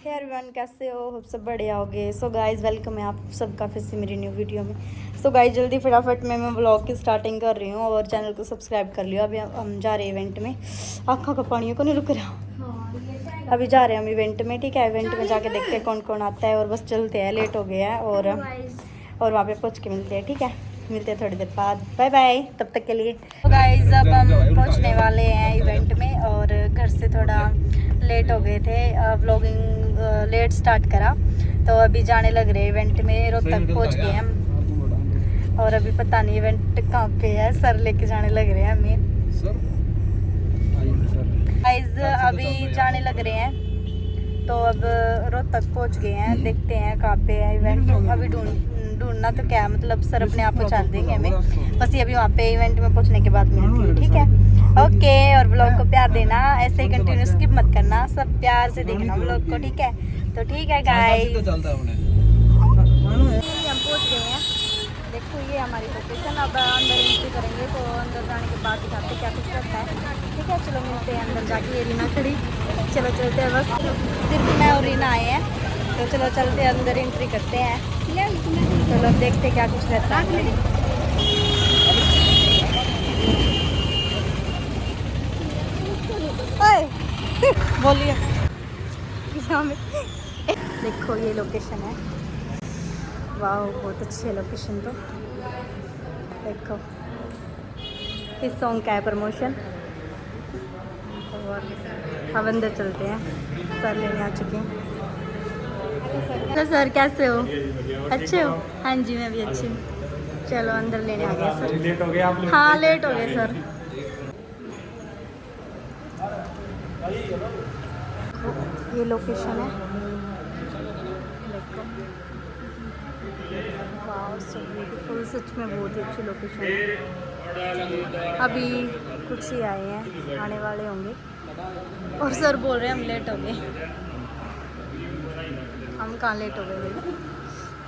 Hey everyone, कैसे हो? Hope सब बढ़िया होगे। सो गाइस, वेलकम है आप सबका फिर से मेरी न्यू वीडियो में। सो गाइस, जल्दी फटाफट मैं व्लॉग की स्टार्टिंग कर रही हूँ और चैनल को सब्सक्राइब कर लियो। अभी हम जा रहे हैं इवेंट में। आँखों का पानी को नहीं रुक रहा। अभी जा रहे हैं हम इवेंट में, ठीक है। इवेंट में जाके देखते हैं कौन कौन आता है और बस चलते हैं, लेट हो गया है। और वहाँ पे पहुँच के मिलते हैं, ठीक है। मिलते हैं थोड़ी देर बाद। बाय बाय तब तक के लिए। तो गाइस, अब हम पहुँचने वाले हैं इवेंट में और घर से थोड़ा लेट हो गए थे। व्लॉगिंग लेट स्टार्ट करा तो अभी जाने लग रहे इवेंट में। रोहतक पहुँच गए हम और अभी पता नहीं इवेंट कहाँ पे है। सर लेके जाने लग रहे हैं हमें। गाइस, अभी जाने लग रहे हैं तो अब रोहतक पहुँच गए हैं। देखते हैं कहाँ पे है इवेंट। अभी ढूंढना तो क्या है, मतलब सर अपने आप पहुँचा देंगे हमें। बस ये अभी वहाँ पे इवेंट में पहुँचने के बाद मिलती है, ठीक है। ओके, और व्लॉग को प्यार देना, ऐसे ही कंटिन्यू स्किप मत करना, सब प्यार से देखना व्लॉग को, ठीक है। तो ठीक है गाइस, हम पहुँच गए हैं। देखो ये हमारी लोकेशन। अब अंदर एंट्री करेंगे तो अंदर जाने के बाद दिखाते क्या कुछ रहता है, ठीक है। चलो मिलते हैं अंदर जाके। ये रीना खड़ी, चलो चलते हैं। बस सिर्फ मैं और रीना आए हैं तो चलो चलते हैं अंदर, एंट्री करते हैं। चलो देखते क्या कुछ रहता है। बोलिए। देखो ये लोकेशन है। वाह, बहुत अच्छी है लोकेशन। तो देखो इस सॉन्ग का है प्रमोशन। और अब अंदर चलते हैं, सर लेने आ चुके हैं। तो सर कैसे हो? अच्छे हो? हाँ जी, मैं भी अच्छी हूँ। चलो अंदर लेने आ गए सर। लेट हो गए आप लोग? हाँ लेट हो गए सर। ये लोकेशन है, देखो। वाह, सो ब्यूटीफुल, सच में बहुत ही अच्छी लोकेशन है। अभी कुछ ही आए हैं, आने वाले होंगे। और सर बोल रहे हैं हम लेट हो गए। हम कहाँ लेट हो गए भाई,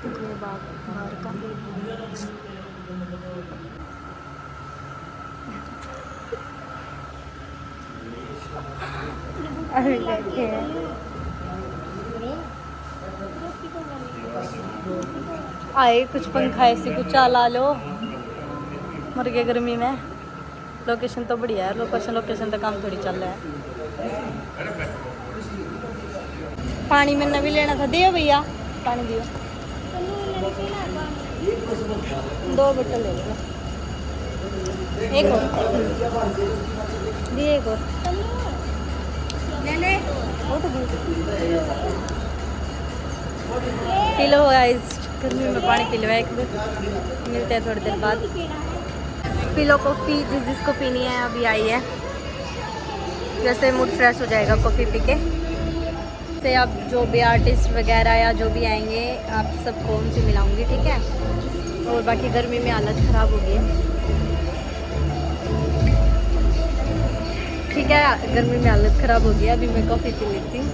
ये बाहर का। अभी बैठे हैं। आए कुछ पंखा ऐसी कुछ चला लो, मर गए गर्मी में। लोकेशन तो बढ़िया है। लोकेशन तो काम थोड़ी चल रहा है। पानी मैंने भी लेना था, दियो भैया पानी दियो। 2 बोतल ले लो, एक और दिए, एक और ले ले। वो तो पी लो गाइस, गर्मी में पानी पी लो एक बार। मिलते हैं थोड़ी देर बाद। पी लो कॉफ़ी, जिसको पीनी है अभी आई है। जैसे मूड फ्रेश हो जाएगा कॉफ़ी पी के। से आप जो भी आर्टिस्ट वगैरह या जो भी आएंगे आप सबको उनसे मिलाऊंगी, ठीक है। और बाकी गर्मी में हालत ख़राब हो गई है, ठीक है। गर्मी में हालत ख़राब हो गई है। अभी मैं कॉफ़ी पी लेती हूँ।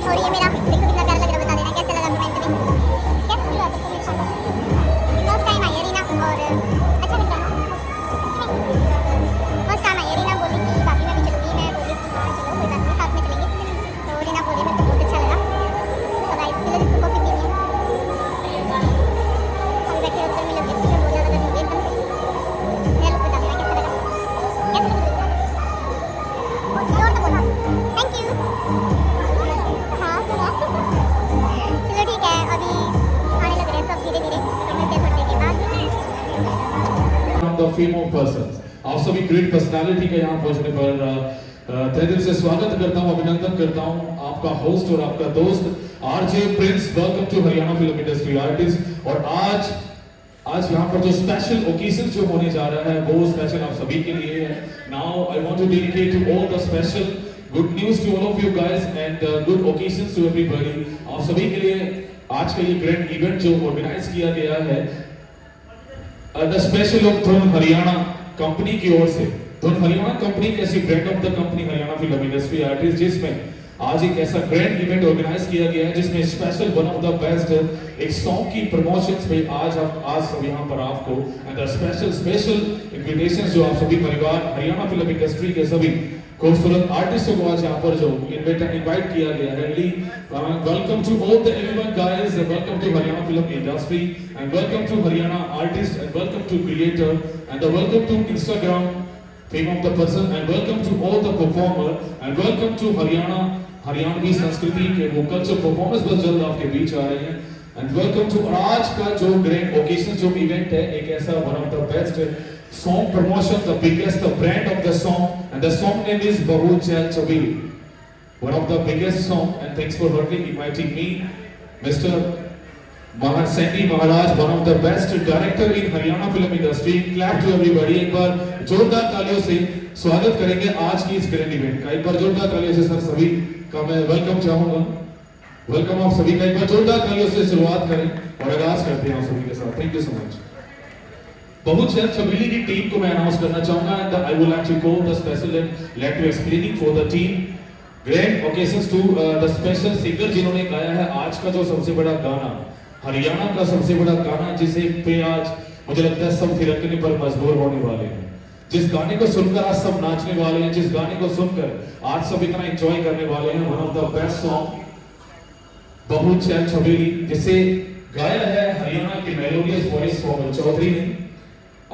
और ये मेरा देखो कितना प्यारा लग रहा है, बता देना कैसे लगा कमेंट में। कैसे लगा सबको मेरे साथ? फर्स्ट टाइम आई है रीना और अच्छा लग रहा है। फर्स्ट टाइम आई है रीना, बोली कि भाभी मैं भी चलूँगी। मैं बोली कि हाँ चलो कोई बात नहीं, साथ में चलेंगे। तो रीना बोली मेरे को बहुत अच्छा लगा। तो गाइस पहले जिसको कॉफ़ी पीनी है हम बैठे होकर मिले थे, इसमें बहुत ज़्यादा गर्मी हो गई एकदम से। मेरा लुक बता देना कैसा लगा, कैसा लगा। और तो बोला थैंक यू। हाँ चलो ठीक है, अभी आने लग रहे हैं सब धीरे धीरे। तो मिलते हैं थोड़ी देर के बाद। The female persons, आप सभी ग्रेट पर्सनालिटी का यहाँ पहुँचने पर तहे दिल से स्वागत करता हूँ, अभिनंदन करता हूँ। आपका होस्ट और आपका दोस्त RJ Prince, welcome to Haryana film industry artist. और आज यहाँ पर जो स्पेशल ओकेजन जो होने जा रहा है वो स्पेशल आप सभी के लिए है। Now I want to dedicate to all the special good news to all of you guys and good occasions to everybody. आप सभी के लिए आज का ये ग्रैंड इवेंट जो ऑर्गेनाइज किया गया है द स्पेशल ऑफ धुन हरियाणा कंपनी की ओर से। धुन हरियाणा कंपनी कैसी brand of the company Haryana film industry artist, जिसमें आज एक ऐसा ग्रैंड इवेंट ऑर्गेनाइज किया गया है जिसमें special one of the best एक सॉन्ग की प्रमोशंस पे आज सब यहाँ पर आपको एंड स्पेशल इन्विटेशंस जो आप सभी परिवार हरियाणा फिल्म इंडस्ट्री के सभी खूबसूरत आर्टिस्टों को आज यहाँ पर जो इनवाइट किया गया है। Welcome to all the everyone guys, welcome to Haryana film industry and welcome to Haryana artist and welcome to creator and welcome to Instagram fame of the person and welcome to all the performer and welcome to Haryanvi संस्कृति के वो culture performance बस जल्द आपके बीच आ रहे हैं and welcome to आज का जो ग्रैंड ओकेजन जो इवेंट है, एक ऐसा one of the best song promotion, the biggest, the brand of the song, and the song name is Bahu Chal Chabiri. One of the biggest song, and thanks for inviting me, Mr. Sandy Maharaj, one of the best director in Haryana film industry. Clap to everybody. एक बार जोरदार तालियों से स्वागत करेंगे आज की इस grand event का। एक बार जोरदार तालियों से सर सभी का मैं वेलकम चाहूंगा। वेलकम आप सभी का। एक बार जोरदार तालियों से शुरुआत करें और आगाज करते हैं आप सभी के साथ। Thank you so much. Bahu Chal Chabiri की टीम को मैं अनाउंस करना चाहूंगा and I would like to go the special let to explaining for the team grand occasions to the special singer जिन्होंने गाया है आज का जो सबसे बड़ा गाना, हरियाणा का सबसे बड़ा गाना, जिसे पे आज मुझे लगता है सब थिरकने पर मजबूर होने वाले हैं, जिस गाने को सुनकर आज सब नाचने वाले हैं, जिस गाने को सुनकर आज सब इतना एंजॉय करने वाले हैं। One of the best song Bahu Chal Chabiri, जिसे गाया है हरियाणा के मेलोडियस वॉइस कोमल चौधरी ने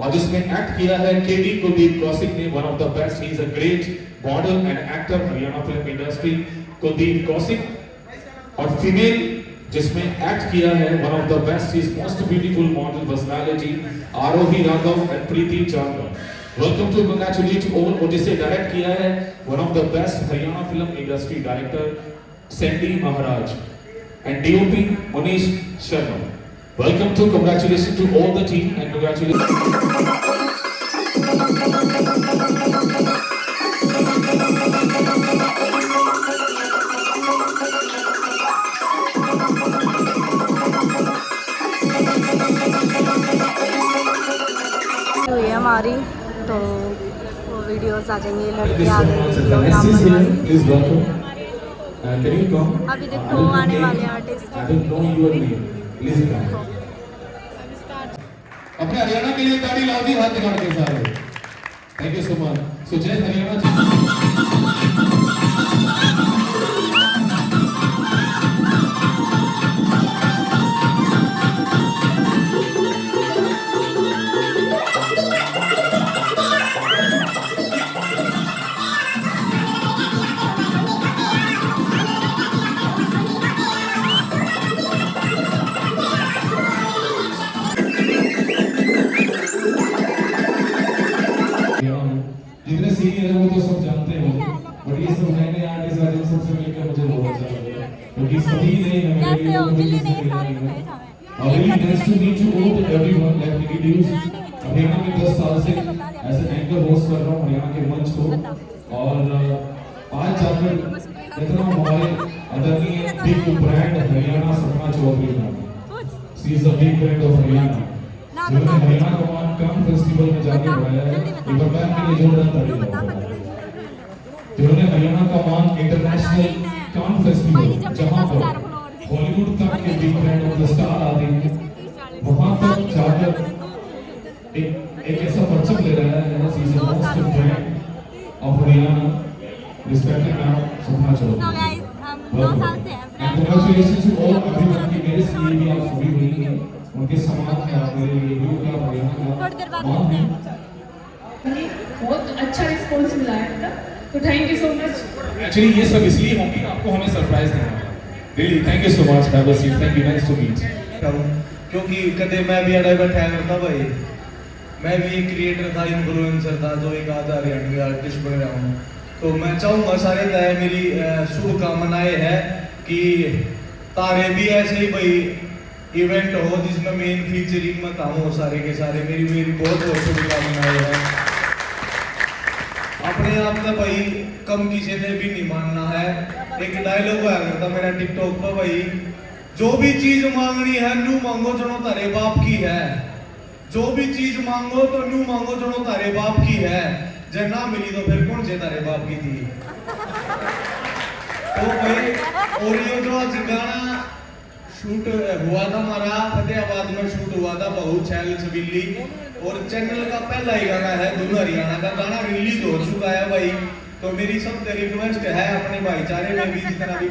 और जिसमें एक्ट किया है केडी कुलदीप कौशिक ने। One of the best, he is a great model and actor Haryana film industry, Kuldeep Kaushik. और फीमेल जिसमें एक्ट किया है one of the best, is most beautiful model personality Aarohi Raghav and Preeti Chanda. Welcome to congratulate all. और जिसे direct किया है one of the best Haryana film industry director Sandy Maharaj and DOP Manish Sharma. Welcome to, congratulations to all the team and congratulations. हुई है हमारी तो वो videos आ जाएंगे, लड़के आ गए। Please welcome. Can you come? अभी देखो आने वाले artist. I don't know your name. Please come. अपने हरियाणा के लिए ताली लाओ जी, हाथ दिखा के सारे। Thank you so much. So जय हरियाणा जी। जितने सीनियर है वो तो सब जानते हो, बट ये सब नए नए आर्टिस्ट आज इन सबसे मिलकर मुझे बहुत अच्छा लग रहा है क्योंकि सभी ने हमें really nice to meet you all everyone. Let me introduce Haryana में 10 साल से ऐसे एंकर होस्ट कर रहा हूँ हरियाणा के मंच को और आज जाकर इतना हमारे आदरणीय बिग ब्रांड हरियाणा सपना चौधरी का, she is a big brand of Haryana, जिन्होंने हरियाणा को कान फेस्टिवल में जाके बढ़ाया है। एक बार बैक के लिए जोरदार तालियां। जिन्होंने हरियाणा का मान इंटरनेशनल कान फेस्टिवल, जहां पर बॉलीवुड तक के big brand of the star आते हैं, वहां तक जाकर एक ऐसा परचम ले रहा है, she is the most brand of Haryana, respected now Sapna Chaudhary. Congratulations to all everyone की मेरे से भी आप सभी हुई हैं, उनके समान है आप मेरे लिए भी क्या हरियाणा का मान है। बहुत अच्छा रिस्पॉन्स मिला है इनका, तो thank you so much. Actually ये सब इसलिए होंगे आपको हमें सरप्राइज देना है। Really thank you so much, have a seat, thank you, nice to meet. क्योंकि कदे मैं भी अड़ा बैठा करता भाई, मैं भी एक क्रिएटर था, इन्फ्लुएंसर था, जो एक आज हरियाणवी आर्टिस्ट बन रहा हूँ। तो मैं चाहूँगा सारे तय मेरी शुभकामनाएं है कि तारे भी ऐसे ही भाई इवेंट हो जिसमें मेन फीचरिंग में काम हो सारे के सारे, मेरी बहुत बहुत शुभकामनाएं है। अपने आप में भाई कम किसी ने भी नहीं मानना है। एक डायलॉग हुआ करता मेरा टिकटॉक पर भाई, जो भी चीज मांगनी है नू मांगो जनो तारे बाप की है, जो भी चीज मांगो तो नू मांगो जनो तारे बाप की है, जब ना मिली तो फिर कौन से तारे बाप की थी। तो भाई और ये जो आज गाना शूट हुआ था हमारा फतेहाबाद में शूट हुआ था बहू चल छबीली, और चैनल का पहला ही गाना है धुन हरियाणा का गाना रिलीज हो चुका है भाई। तो मेरी सबसे रिक्वेस्ट है अपने भाईचारे में भी जितना भी,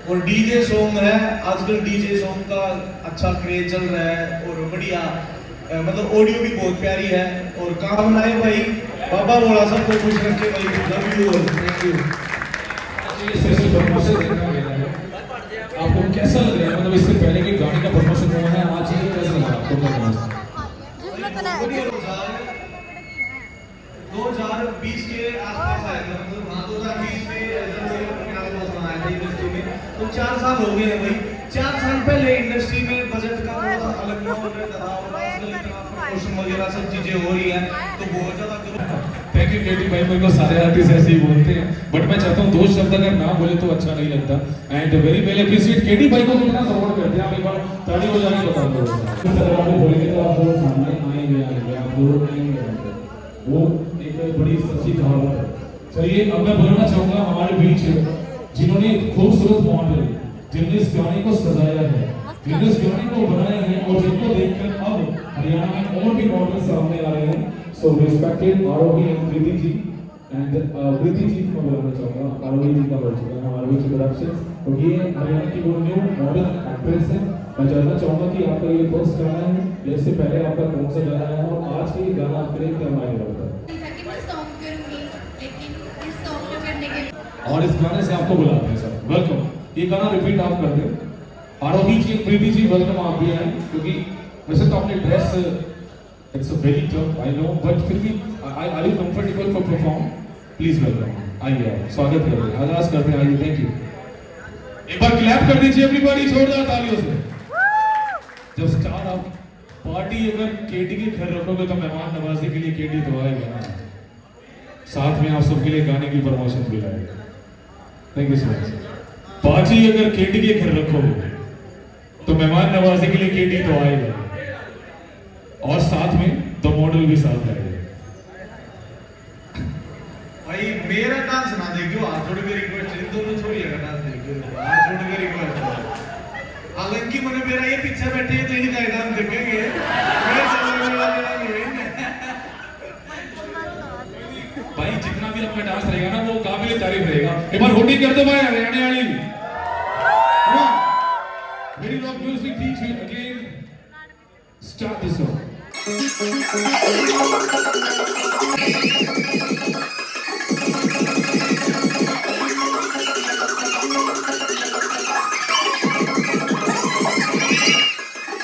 और डीजे सॉन्ग है आजकल, डीजे सॉन्ग का अच्छा क्रेज चल रहा है और बढ़िया, मतलब ऑडियो भी बहुत प्यारी है और काम आए भाई। बाबा बोला सबको खुश रखे भाई, love you all, thank you. आपको कैसा लग रहा है, मतलब इससे पहले के गाने का प्रमोशन हुआ है, आज ये कैसा लग रहा है आपको? 2020 के आसपास आया था, मतलब हाँ 2020 में आया था इंडस्ट्री में, तो 4 साल हो गए हैं भाई। 4 साल पहले इंडस्ट्री में बजट का थोड़ा सा अलग माहौल रहता था और आजकल इतना प्रमोशन वगैरह सब चीजें हो रही हैं तो बहुत ज्यादा। थैंक यू केटी भाई, मेरे को सारे आर्टिस्ट ऐसे ही बोलते हैं, बट मैं चाहता हूँ 2 शब्द अगर ना बोले तो अच्छा नहीं लगता। एंड वेरी वेल अप्रिशिएट केटी भाई को कितना सपोर्ट करते हैं आप, एक बार ताली हो जाने बता दो। अगर आप बोलेंगे तो आप लोग सामने आएंगे आप दोनों आएंगे, वो एक बड़ी सच्ची कहावत है। चलिए अब मैं बोलना चाहूंगा हमारे बीच जिन्होंने खूबसूरत मॉडल, जिनने इस गाने को सजाया है, जिनने इस गाने को बनाया है और जिनको देखकर अब हरियाणा में और भी मॉडल सामने आ रहे हैं। So respected Arohi and Kriti ji, and Kriti ji को बोलना चाहूंगा, आरोही जी का बोल चुका है हमारे बीच प्रोडक्शन, तो ये हरियाणा की वो न्यू मॉडल एक्ट्रेस है। मैं जानना चाहूंगा कि आपका ये फर्स्ट गाना है या इससे पहले आपका कौन सा गाना है और आज के ये गाना आपके लिए क्या मायने रखता है? और इस गाने से आपको बुलाते हैं सर, वेलकम। ये गाना रिपीट आप कर दें। आरोही जी, प्रीति जी, वेलकम आप भी आए, क्योंकि वैसे तो आपने dress it's a very tough I know, but फिर भी are you comfortable for perform? Please welcome, आइए आप स्वागत करते हैं, आगाज करते हैं, आइए। Thank you. एक बार क्लैप कर दीजिए एवरीबॉडी, जोरदार तालियों से। जब स्टार आप पार्टी अगर केटी के घर रखोगे तो मेहमान नवाजी के लिए केटी तो आएगा ना, साथ में आप सबके लिए गाने की प्रमोशन भी लाएगा। Thank you so much. Party अगर केटी के घर रखोगे तो मेहमान नवाजी के लिए केटी तो आएगा और साथ में तो मॉडल भी साथ आएगा। भाई मेरा डांस ना देखियो, हाथ जोड़ के रिक्वेस्ट है, दोनों छोड़िएगा डांस देखियो, हाथ जोड़ के रिक्वेस्ट है। हालांकि मैंने मेरा ये पीछे बैठे हैं तो इनका डांस देखेंगे, मैं चलने वाला नहीं है। भाई जितना भी आपका डांस रहेगा ना वो काबिल तारीफ रहेगा। एक बार होल्डिंग कर दो भाई हरियाणा वाली। Very love music DJ again start this song.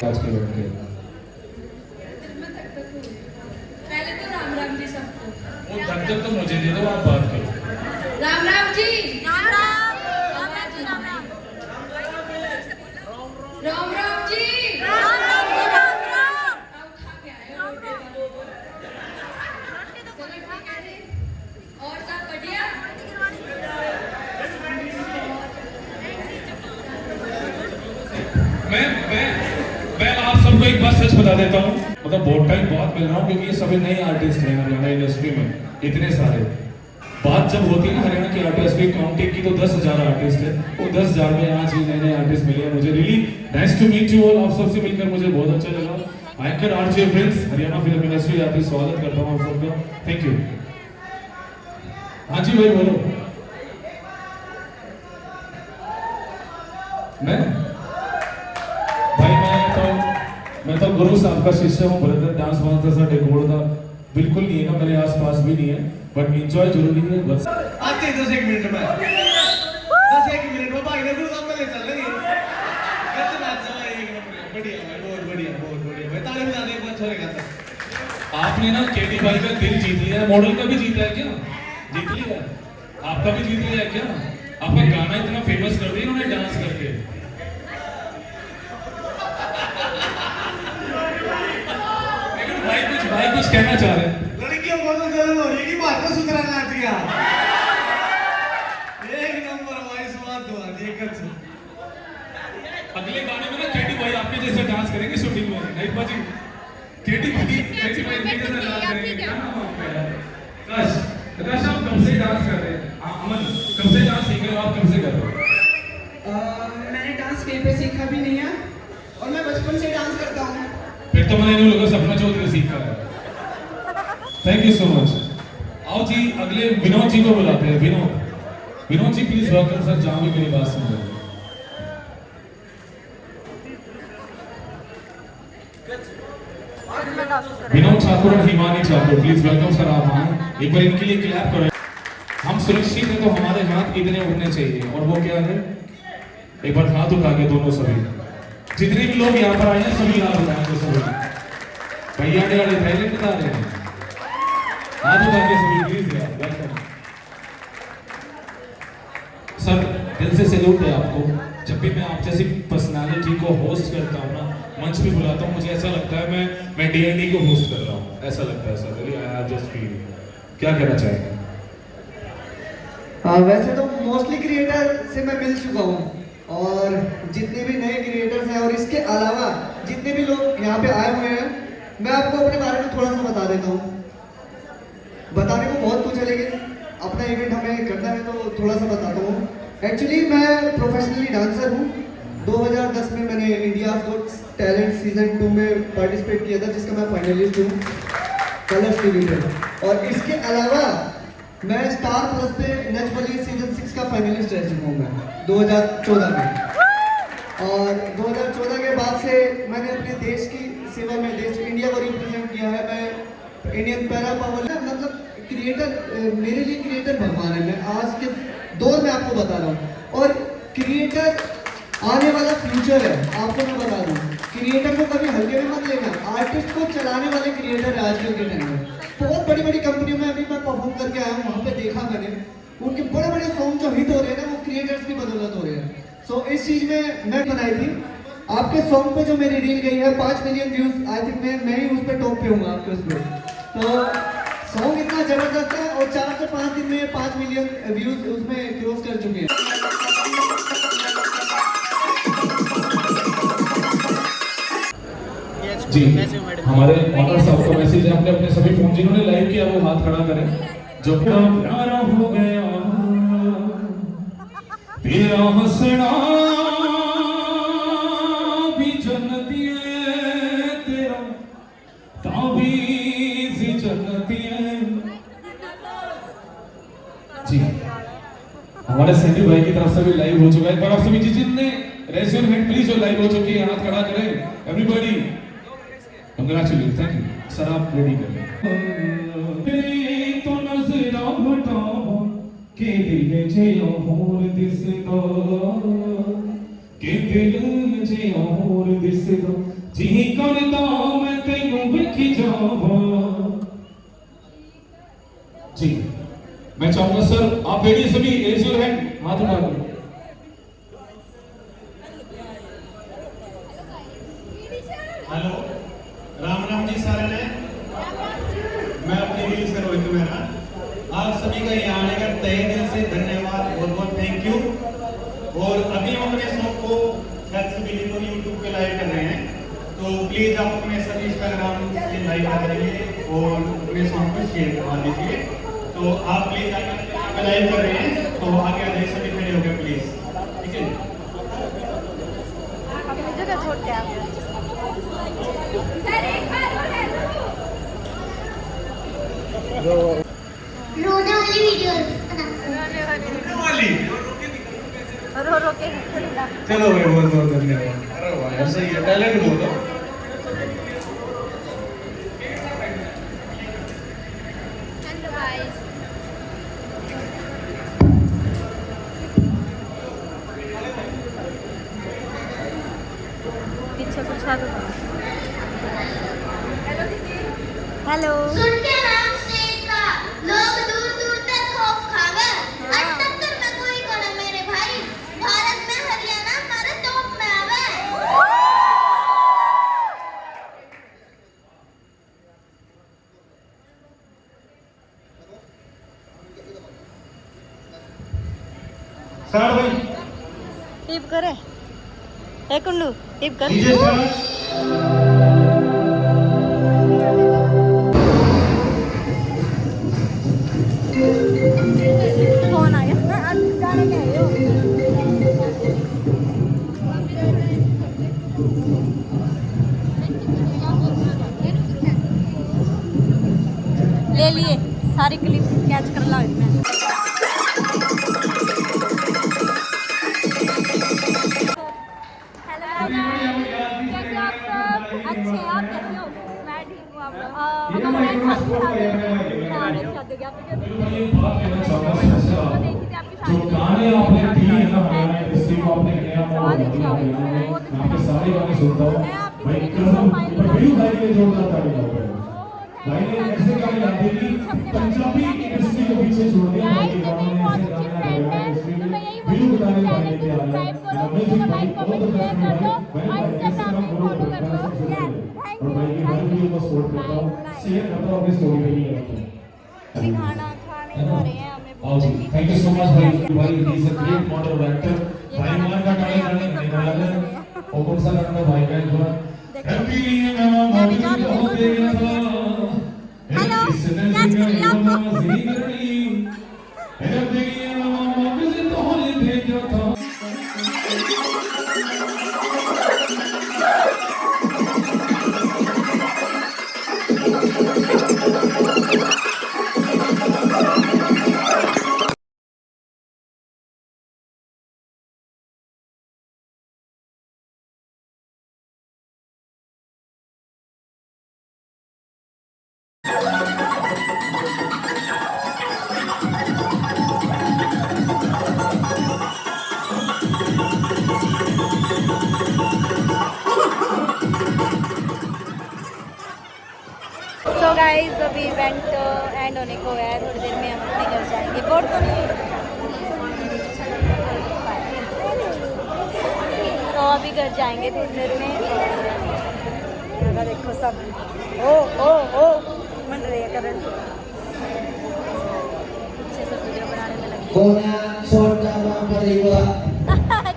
आज के वक्त के पहले तो राम राम जी सबको। वो धक धक तो मुझे दे दो, आप बात करो। राम राम जी। राम राम जी, राम राम राम राम जी। राम राम जी, राम राम। अब खा के आए हो रोटी तो। चलो ठीक है जी। और सब बढ़िया? मैं आप सबको एक बात सच बता देता हूँ, मतलब बहुत टाइम बाद मिल रहा हूँ क्योंकि ये सभी नए आर्टिस्ट हैं हरियाणा इंडस्ट्री में, इतने सारे। बात जब होती है ना हरियाणा के आर्टिस्ट की काउंटिंग की तो 10,000 आर्टिस्ट है, वो 10,000 में आज ही नए नए आर्टिस्ट मिले हैं मुझे। Really nice to meet you all, आप सबसे मिलकर मुझे बहुत अच्छा लगा। Anchor RJ Prince, Haryana film industry, आप स्वागत करता हूँ आप सबका, थैंक यू। हाँ जी भाई बोलो। मैं तो गुरु साहब का शिष्य हूँ, भरत डांस वांस जैसा डेकोर का बिल्कुल नहीं है ना, मेरे आसपास भी नहीं है, बट एंजॉय जरूरी है बस। आते 10 मिनट में 10 मिनट में भाई ने गुरु साहब में ले चल लेंगे। कितना अच्छा है, एक नंबर, बढ़िया भाई, बहुत बढ़िया, बहुत बढ़िया भाई, ताली बजा दे एक बार छोरे का। आपने ना केटी भाई का दिल जीत लिया है, मॉडल का भी जीता है क्या? जीत लिया, आपका भी जीत लिया है क्या? आपका गाना इतना फेमस कर दिया उन्होंने डांस करके। भाई कुछ कहना चाह रहे हैं? लड़कियों को तो जरूर हो रही कि बात को सुधराना चाहिए। एक नंबर भाई, स्वाद दो आज एक अच्छा। अगले गाने में ना केटी भाई आपके जैसे डांस करेंगे शूटिंग में, नहीं बाजी? केटी भाई के जैसे डांस करेंगे। क्या नाम है आपका यार? रश, रश आप कब से डांस कर रहे हैं? अमन कब से डांस सीख रहे हो, आप कब से कर रहे हो? मैंने डांस कहीं पे सीखा भी नहीं है और मैं बचपन से डांस करता हूँ। फिर तो मैंने इन लोगों का सपना चौधरी सीखा है। Thank you so much. आओ जी, अगले विनोद जी को बुलाते हैं। Vinod ji please welcome sir, जहां भी मेरी बात सुन रहे हैं। विनोद ठाकुर और Himani Thakur, please welcome sir, आप आए। एक बार इनके लिए क्लैप करें। हम सुरक्षित हैं तो हमारे हाथ इतने उठने चाहिए, और वो क्या है? एक बार हाथ उठा के दोनों सभी, जितने भी लोग यहाँ पर आए हैं सभी हाथ उठाएंगे सभी। भैया ने वाले थाईलैंड बता रहे हैं, हाथ उठा के सभी प्लीज यार, वेलकम सर। दिल से सैल्यूट है आपको। जब भी मैं आप जैसी पर्सनालिटी को होस्ट करता हूँ ना, मंच पे बुलाता हूँ, मुझे ऐसा लगता है मैं डीएनडी को होस्ट कर रहा हूँ, ऐसा लगता है sir. Really I have just feel. क्या कहना चाहेंगे? वैसे तो मोस्टली क्रिएटर से मैं मिल चुका हूँ, और जितने भी नए क्रिएटर्स हैं और इसके अलावा जितने भी लोग यहाँ पे आए हुए हैं, मैं आपको अपने बारे में थोड़ा सा बता देता हूँ। बताने को बहुत कुछ है, लेकिन अपना इवेंट हमें करना है तो थोड़ा सा बताता हूँ। एक्चुअली मैं प्रोफेशनली डांसर हूँ। 2010 में मैंने इंडियाज़ गॉट टैलेंट सीजन 2 में पार्टिसिपेट किया था, जिसका मैं फाइनलिस्ट हूँ कलर्स टीवी पे। और इसके अलावा मैं स्टार प्लस पे नेचुरली सीजन 6 का फाइनलिस्ट रह चुका हूँ मैं 2014 में। और 2014 के बाद से मैंने अपने देश की सेवा में, देश इंडिया को रिप्रेजेंट किया है। मैं इंडियन पैरा पावर, मतलब क्रिएटर, मेरे लिए क्रिएटर भगवान है। मैं आज के दौर में आपको बता रहा हूँ, और क्रिएटर आने वाला फ्यूचर है। आपको मैं बता दूँ, क्रिएटर को कभी हल्के में मत लेना। आर्टिस्ट को चलाने वाले क्रिएटर है आजकल के टाइम में। बहुत बड़ी बड़ी कंपनियों में अभी मैं परफॉर्म करके आया हूँ, वहाँ पे देखा मैंने, उनके बड़े बड़े सॉन्ग जो हिट हो रहे हैं ना, वो क्रिएटर्स की बदौलत हो रहे हैं। सो इस चीज़ में मैं बनाई थी आपके सॉन्ग पे जो मेरी रील गई है 5 मिलियन व्यूज। आई थिंक मैं ही उस पर टॉप पे हूँ आपके उस पर। तो सॉन्ग इतना जबरदस्त है, और 4 से 5 दिन में 5 मिलियन व्यूज उसमें क्रॉस कर चुके हैं। जी, हमारे ऑनर साहब का मैसेज है। अपने अपने सभी फोन जिन्होंने लाइव किया वो हाथ खड़ा करें। जो प्यारा हो गया तेरा हंसना भी जन्नती है, तेरा ताबीज़ जन्नती है। जी, हमारे सैंडी भाई की तरफ से भी लाइव हो चुका है। पर आप सभी जिनने रेज योर हैंड प्लीज, जो लाइव हो चुकी है हाथ खड़ा करें everybody. Congratulate, thank you sir. आप रेडी करें। तो नजरा हटाओ के दिल जे और दिसदा, के दिल जे और दिसदा, जी करदा मैं तैनू वेखी जावां। जी, मैं चाहूंगा सर आप रेडी सभी, रेज योर हैंड, हाथ उठा दो। हेलो, राम राम जी सारे ने। मैं अपनी रील से रोहित मेहरा। आप सभी का यहाँ आने का तहे दिल से धन्यवाद, बहुत बहुत थैंक यू। और अभी हम अपने सॉन्ग को फ्लेक्सिबिलिटी को यूट्यूब पे लाइव कर रहे हैं, तो प्लीज आप अपने सभी इंस्टाग्राम से लाइव आ जाइए और अपने सॉन्ग को शेयर करवा दीजिए। तो आप प्लीज आगे लाइव कर रहे हैं तो आगे आ जाइए, सभी खड़े हो गए प्लीज, ठीक है। अपनी जगह छोड़ के आप रोने वाली वीडियो रो रो के चलो भाई, बहुत बहुत धन्यवाद। अरे वाह, ऐसा ही है, टैलेंट बहुत है। Hello guys. पीछे कुछ आ दो। हेलो सुन के नाम स्टेट का लोग दूर दूर तक खौफ खा गए। आज टक्कर में कोई कोना मेरे भाई, भारत में हरियाणा हमारे टॉप में आवे। स्टार्ट भाई, टिप करे एक कुंडू टिप कर। DJ start. फोन आ गया। आज गाने क्या है यो? मैं ये बात कहना चाहूँगा स्पेशल आपको, जो गाने आपने दिए हैं ना हरियाणा इंडस्ट्री को, आपने नया मोड़ दिया हरियाणा में। मैं आपके सारे गाने सुनता हूँ भाई, कसम पर वीरू भाई ने जोरदार ताली लगाओ भाई ने ऐसे गाने गा दिए कि पंजाबी इंडस्ट्री को पीछे छोड़ दिया भाई के गानों ने, ऐसे गाने हरियाणा इंडस्ट्री में वीरू बताने भाई लेके आ रहे हैं। अमेजिंग भाई, बहुत बहुत भाई भाई इंस्टाग्राम फॉलो करता हूं सबसे पहले, और भाई की हर वीडियो को सपोर्ट करता हूं, शेयर करता हूं, अपनी स्टोरी पे भी करता हूं। खाना खाने जा रहे हैं हमें। आओ जी, थैंक यू सो मच भाई। भाई ही is a great model actor. भाई मान का गाने गाने नहीं गाने और कौन सा गाना भाई का एक बार हैप्पी मैं मॉडल को दे गया था। हेलो कैच कर लिया आपको। हैप्पी मैं मॉडल से तो होने दे गया था। सो गाइस अभी इवेंट एंड होने को है, थोड़ी देर में हम अपने घर जाएंगे। बोर्ड तो नहीं, तो अभी घर जाएंगे थोड़ी देर में। और देखो सब ओ मन रही है करण, अच्छे से वीडियो बनाने में लगी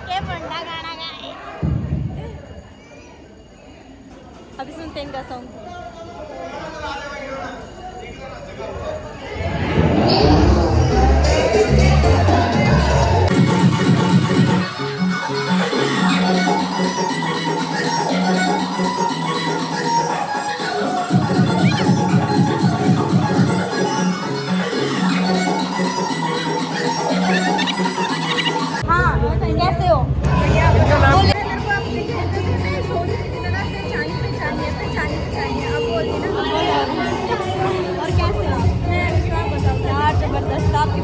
क्या बनना गाना गाए। अभी सुनते हैं इनका सॉन्ग। हाँ कैसे हो? और कैसे हो? यार जबरदस्त, आपकी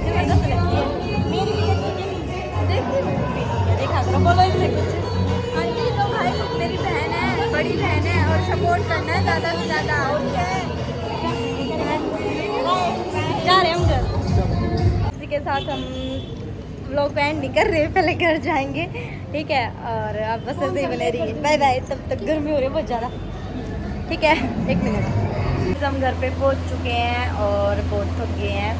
जबरदस्त लगी है मेरी देखा करो, बोलो इससे कुछ। आंटी तो भाई मेरी बहन है, बड़ी बहन है, और सपोर्ट करना है ज़्यादा से ज़्यादा। और क्या है, जा रहे हैं हम घर। इसी के साथ हम व्लॉग को एंड नहीं कर रहे, पहले घर जाएंगे, ठीक है। और आप बस ऐसे ही बने रहिए। Bye bye. तब तक गर्मी हो रही है बहुत ज़्यादा, ठीक है। 1 मिनट। हम घर पे पहुंच चुके हैं और बहुत थक गए हैं,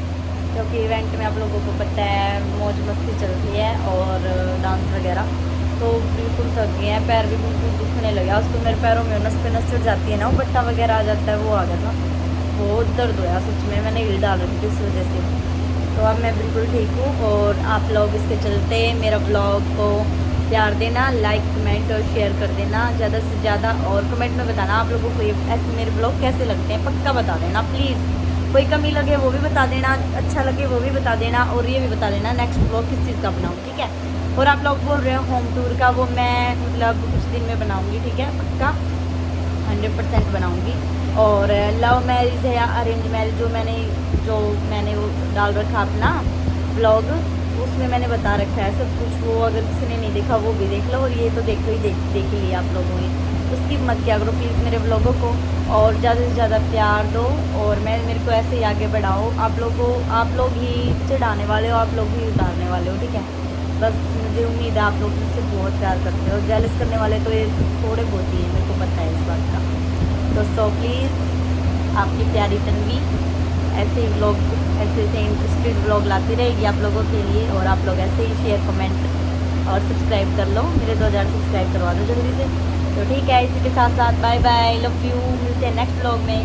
क्योंकि इवेंट में आप लोगों को पता है मौज मस्ती चलती है और डांस वगैरह, तो बिल्कुल थक गए हैं। पैर भी बिल्कुल दुखने लगा। उसको मेरे पैरों में नस पे नस चढ़ जाती है ना, वो बट्टा वगैरह आ जाता है, वो आ गया था, बहुत दर्द हुआ सच में। मैंने हील डाल रही थी इस वजह से, तो अब मैं बिल्कुल ठीक हूँ। और आप लोग इसके चलते मेरा ब्लॉग को प्यार देना, लाइक कमेंट और शेयर कर देना ज़्यादा से ज़्यादा, और कमेंट में बताना आप लोगों को ये ऐसे मेरे ब्लॉग कैसे लगते हैं, पक्का बता देना प्लीज़। कोई कमी लगे वो भी बता देना, अच्छा लगे वो भी बता देना, और ये भी बता देना नेक्स्ट ब्लॉग किस चीज़ का बनाऊँ, ठीक है। और आप लोग बोल रहे हो होम टूर का, वो मैं मतलब कुछ दिन में बनाऊँगी, ठीक है, पक्का 100% बनाऊँगी। और लव मैरिज है या अरेंज मैरिज, जो मैंने वो डाल रखा अपना ब्लॉग, उसमें मैंने बता रखा है सब कुछ। वो अगर किसी ने नहीं देखा वो भी देख लो, और ये तो देखो ही देख ही लिया आप लोगों ने, उसकी मत क्या करो प्लीज़ मेरे ब्लॉगों को, और ज़्यादा से ज़्यादा प्यार दो, और मेरे को ऐसे ही आगे बढ़ाओ। आप लोग ही चढ़ाने वाले हो, आप लोग ही उतारने वाले हो, ठीक है। बस मुझे उम्मीद है आप लोग मुझसे बहुत प्यार करते हो। जेलस करने वाले तो ये थोड़े बहुत ही हैं, मेरे को पता है इस बात का। तो सो प्लीज़ आपकी प्यारी तन्वी ऐसे ही व्लॉग, ऐसे इंटरेस्टेड व्लॉग लाती रहेगी आप लोगों के लिए। और आप लोग ऐसे ही शेयर कमेंट और सब्सक्राइब कर लो, मेरे 2000 सब्सक्राइब करवा दो जल्दी से। तो ठीक है, इसी के साथ साथ बाय बाय, लव यू, मिलते हैं नेक्स्ट व्लॉग में।